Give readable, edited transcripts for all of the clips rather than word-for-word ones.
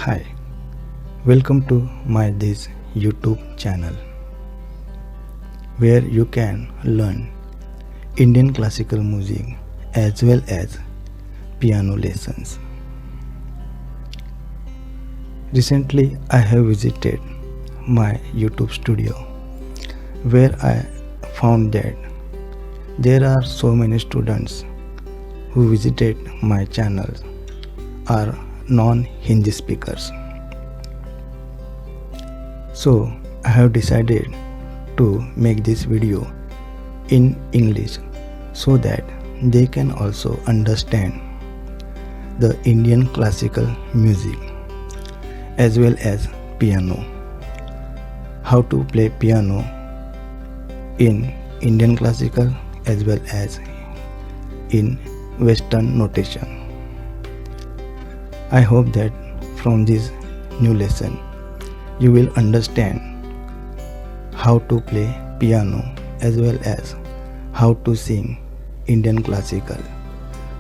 Hi, welcome to my this YouTube channel where you can learn Indian classical music as well as piano lessons. Recently I have visited my YouTube studio where I found that there are so many students who visited my channel are non-Hindi speakers. So I have decided to make this video in English so that they can also understand the Indian classical music as well as piano. How to play piano in Indian classical as well as in Western notation. I hope that from this new lesson you will understand how to play piano as well as how to sing Indian classical,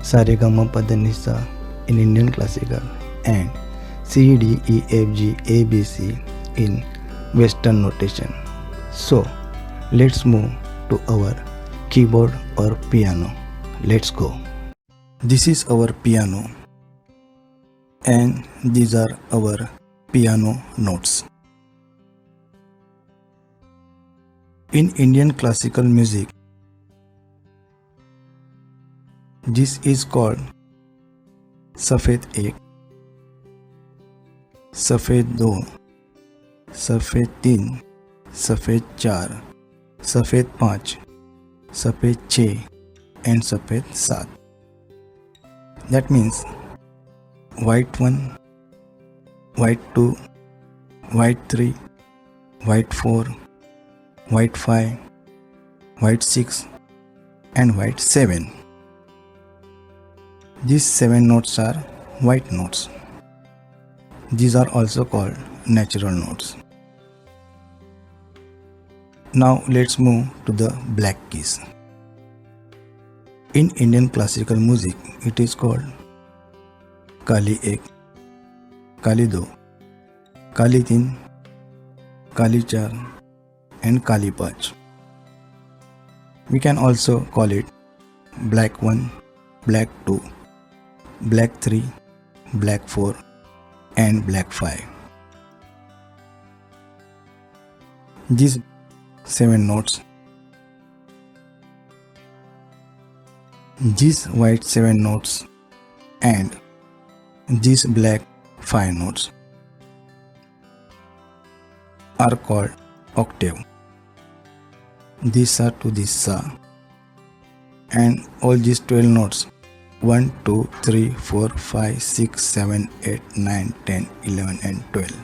Sargam in Indian classical and C D E F G A B C in Western notation. So let's move to our keyboard or piano. Let's go. This is our piano and these are our piano notes. In Indian classical music, this is called Safed 1, Safed 2, Safed 3, Safed 4, Safed 5, Safed 6 and Safed 7. That means white 1, white 2, white 3, white 4, white 5, white 6 and white 7. These 7 notes are white notes. These are also called natural notes. Now let's move to the black keys. In Indian classical music, it is called Kali 1, Kali 2, Kali 3, Kali 4 and Kali 5. We can also call it black 1, black 2, black 3, black 4 and black 5. These 7 notes, these white 7 notes and these black 5 notes are called octave. These are to this sa and all these 12 notes 1, 2, 3, 4, 5, 6, 7, 8, 9, 10, 11 and 12.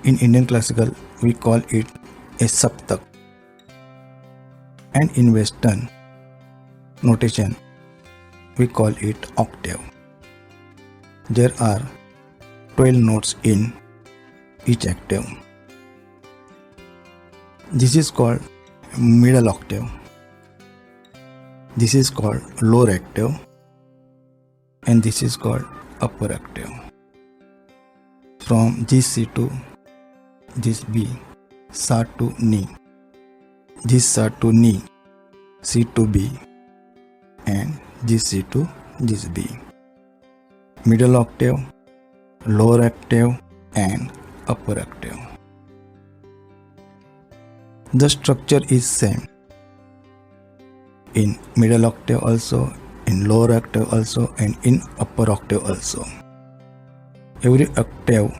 In Indian classical we call it a saptak and in Western notation we call it octave. There are 12 notes in each octave. This is called middle octave. This is called lower octave and this is called upper octave. From this C to this B, Sa to Ni, this Sa to Ni, C to B and this C to this B. Middle octave, lower octave and upper octave. The structure is same in middle octave also, in lower octave also and in upper octave also. Every octave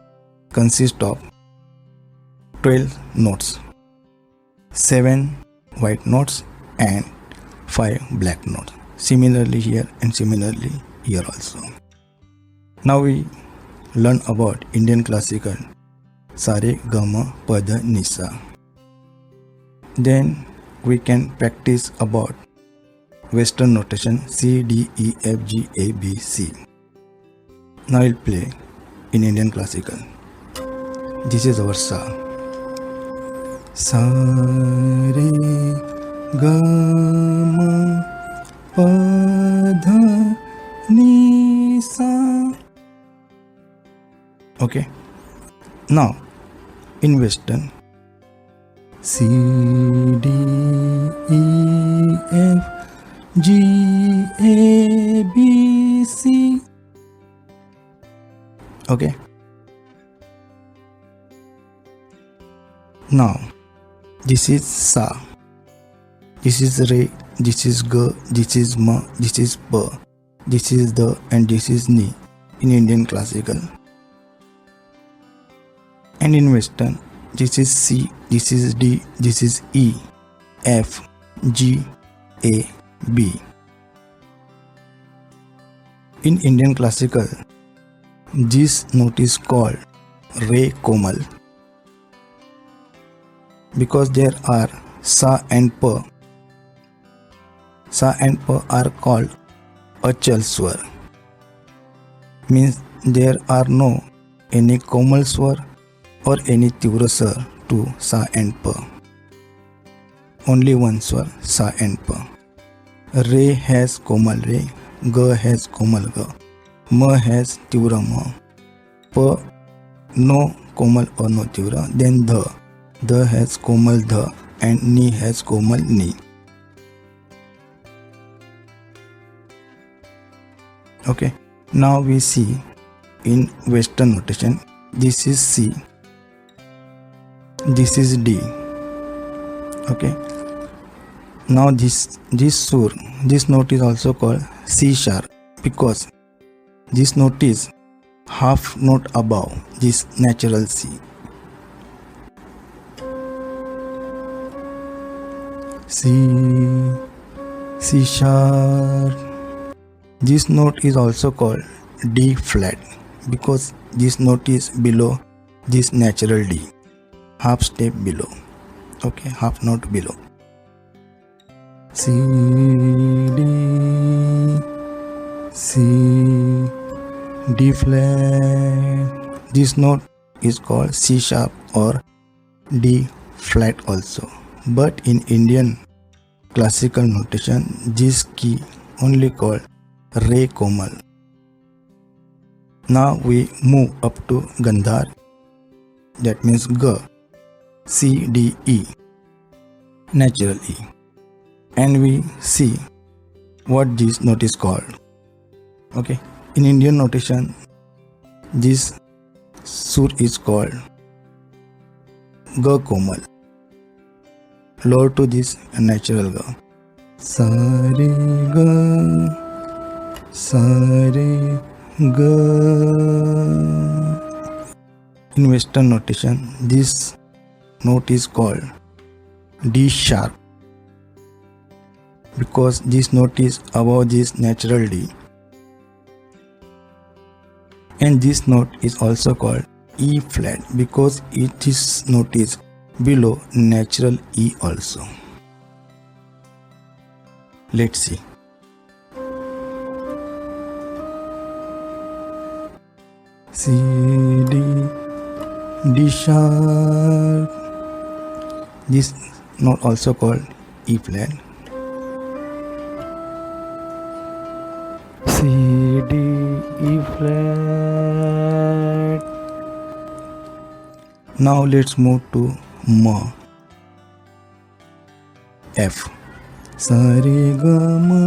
consists of 12 notes, 7 white notes and 5 black notes. Similarly here and similarly here also. Now we learn about Indian classical Sare Gama Pada Nisa. Then we can practice about Western notation C D E F G A B C. Now we'll play in Indian classical. This is our Sa. Sa re ga ma pa dha ni sa. Okay. Now in Western, C D E F G A B C. Okay. Now this is sa, this is re, this is g, this is ma, this is pa, this is the, and this is ni in Indian classical. And in Western, this is C, this is D, this is E, F, G, A, B. In Indian classical, this note is called Re Komal because there are Sa and Pa. Sa and Pa are called Achal Swar, means there are no any Komal Swar or any Tivra Swar to Sa and Pa. Only one Swar, Sa and Pa. Re has Komal Re, Ga has Komal Ga, Ma has Tivra Ma, Pa no Komal or no Tivra, then Dha has Komal Dha, and Ni has Komal Ni. Okay, now we see in Western notation, this is C, this is D. Okay, now this sur, this note is also called C sharp because this note is half note above this natural C. C sharp. This note is also called D flat because this note is below this natural D, half step below. Okay, half note below. C, D, C, D flat. This note is called C sharp or D flat also. But in Indian classical notation, this key only called Re Komal. Now we move up to Gandhar, that means G, C, D, E, natural E, and we see what this note is called. Okay, in Indian notation, this sur is called Ga Komal, lower to this natural Ga. Sa re ga, sa re ga. In Western notation, this note is called D sharp because this note is above this natural D, and this note is also called E flat because this note is below natural E also. Let's see. C, D, D sharp. This note also called E flat. C, D, E flat. Now let's move to Ma, F. Sa re ga ma.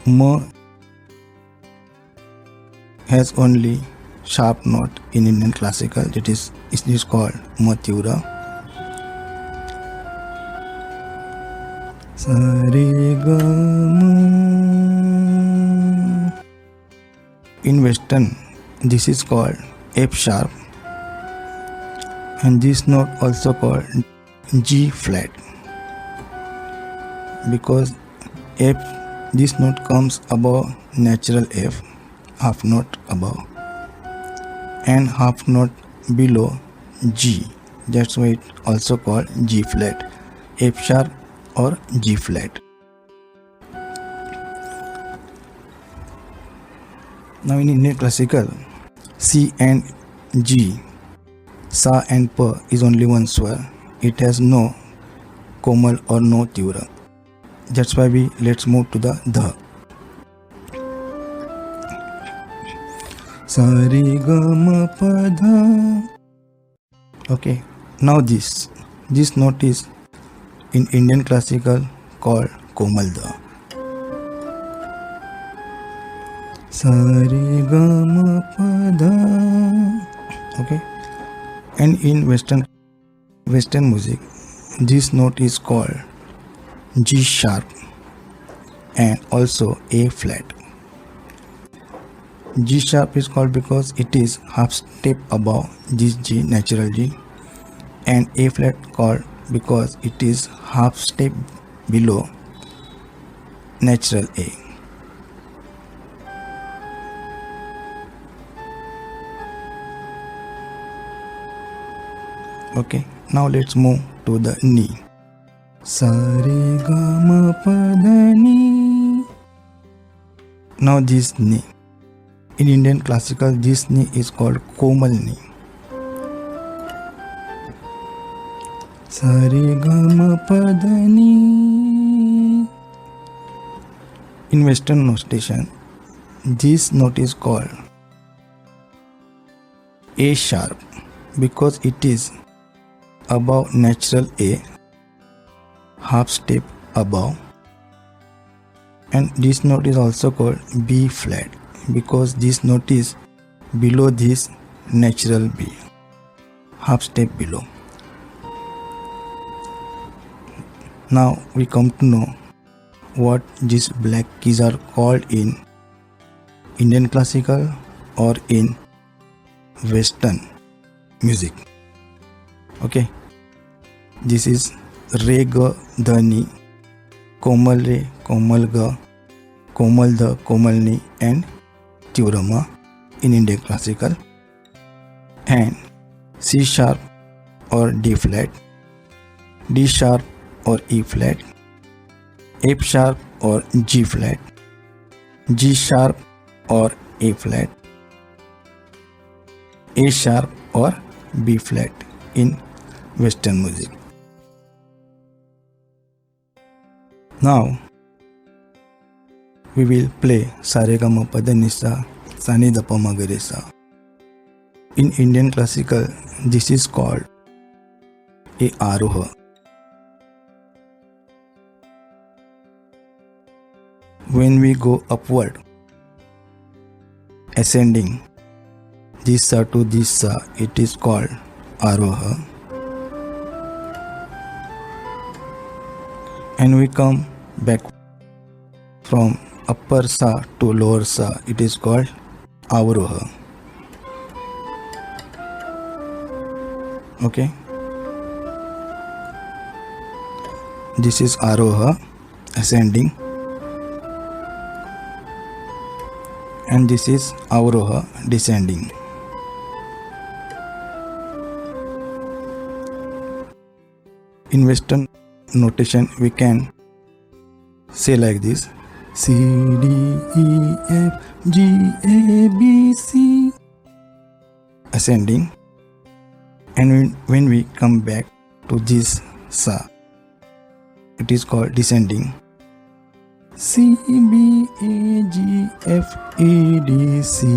Ma has only sharp note in Indian classical, it is called Ma Tivra. Sa re ga ma. In Western, this is called F sharp, and this note also called G flat because F, this note comes above natural F, half note above, and half note below G. That's why it also called G flat, F sharp or G flat. Now in Indian classical, C and G, Sa and Pa is only one swar. It has no Komal or no Tivra. That's why let's move to the. Sa re ga ma pa dha. Okay, now this note is in Indian classical called Komal Da. Sa re ga ma pa dha. Okay, and in Western music, this note is called G sharp and also A flat. G sharp is called because it is half step above this G, natural G, and A flat called because it is half step below natural A. Okay, now let's move to the Ni. Sa re ga ma pa dha ni. Now this Ni. In Indian classical, this Ni is called Komal Ni. Sa re ga ma pa dha ni. In Western notation, this note is called A sharp because it is above natural A, half step above, and this note is also called B flat because this note is below this natural B, half step below. Now we come to know what these black keys are called in Indian classical or in Western music. Okay, this is Re Ga Dha Ni, Komal Re, Komal Ga, Komal Dha, Komal Ni, and Tivrama in Indian classical, and C sharp or D flat, D sharp or E flat, F sharp or G flat, G sharp or A flat, A sharp or B flat in Western music. Now we will play Sa Re Ga Ma Pa Dha Ni Sa, Sa Ni Dha Pa Ma Ga Re Sa. In Indian classical, this is called a Aaroha. When we go upward, ascending this Sa to this Sa, it is called Aaroha. And we come back from upper Sa to lower Sa, it is called Aavroha. Okay, this is Aaroha, ascending, and this is Aavroha, descending. In Western notation, we can say like this: C, D, E, F, G, A, B, C, ascending. And when we come back to this Sa, it is called descending. C, B, A, G, F, E, D, C.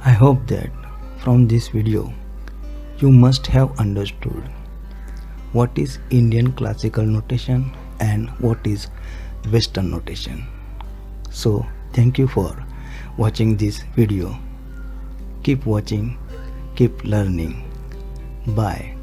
I hope that from this video you must have understood what is Indian classical notation and what is Western notation. So thank you for watching this video. Keep watching, keep learning. Bye.